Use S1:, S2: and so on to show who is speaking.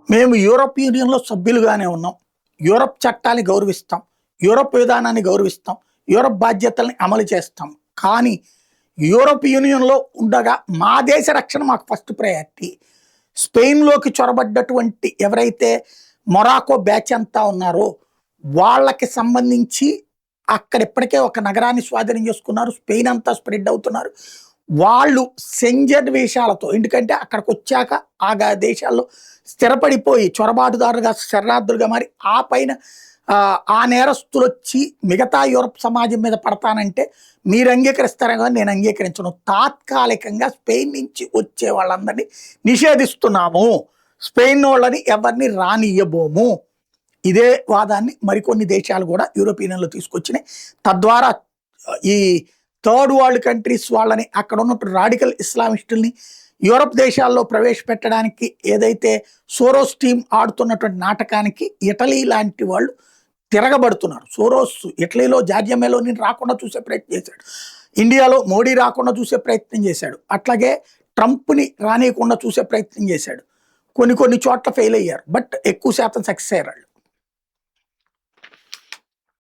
S1: మేము యూరోప్ యూనియన్‌లో సభ్యులుగానే ఉన్నాం. యూరప్ చట్టాన్ని గౌరవిస్తాం. యూరప్ విధానాన్ని గౌరవిస్తాం. యూరప్ బాధ్యతల్ని అమలు చేస్తాం. కానీ యూరోప్ యూనియన్‌లో ఉండగా మా దేశ రక్షణ మాకు ఫస్ట్ ప్రయారిటీ. స్పెయిన్‌లోకి చొరబడ్డటువంటి ఎవరైతే మొరాకో బ్యాచ్ అంతా ఉన్నారో వాళ్ళకి సంబంధించి అక్కడ ఇప్పటికే ఒక నగరాన్ని స్వాధీనం చేసుకున్నారు. స్పెయిన్ అంతా స్ప్రెడ్ అవుతున్నారు. వాళ్ళు సెంజర్ వేషాలతో, ఎందుకంటే అక్కడికొచ్చాక దేశాల్లో స్థిరపడిపోయి చొరబాటుదారులుగా, శరణార్థులుగా మారి ఆ పైన ఆ నేరస్తులొచ్చి మిగతా యూరప్ సమాజం మీద పడతానంటే మీరు అంగీకరిస్తారని కానీ నేను అంగీకరించను. తాత్కాలికంగా స్పెయిన్ నుంచి వచ్చే వాళ్ళందరినీ నిషేధిస్తున్నాము. స్పెయిన్ వాళ్ళని ఎవరిని రానియ్యబోము. ఇదే వాదాన్ని మరికొన్ని దేశాలు కూడా యూరోపియన్లో తీసుకొచ్చినాయి. తద్వారా ఈ థర్డ్ వరల్డ్ కంట్రీస్ వాళ్ళని, అక్కడ ఉన్నటువంటి రాడికల్ ఇస్లామిస్టుల్ని యూరప్ దేశాల్లో ప్రవేశపెట్టడానికి ఏదైతే సోరోస్ టీం ఆడుతున్నటువంటి నాటకానికి ఇటలీ లాంటి వాళ్ళు తిరగబడుతున్నారు. సోరోస్ ఇటలీలో జార్జియా మెలోని రాకుండా చూసే ప్రయత్నం చేశాడు. ఇండియాలో మోడీ రాకుండా చూసే ప్రయత్నం చేశాడు. అట్లాగే ట్రంప్ని రానియకుండా చూసే ప్రయత్నం చేశాడు. కొన్ని చోట్ల ఫెయిల్ అయ్యారు. బట్ ఎక్కువ శాతం సక్సెస్ అయ్యారు.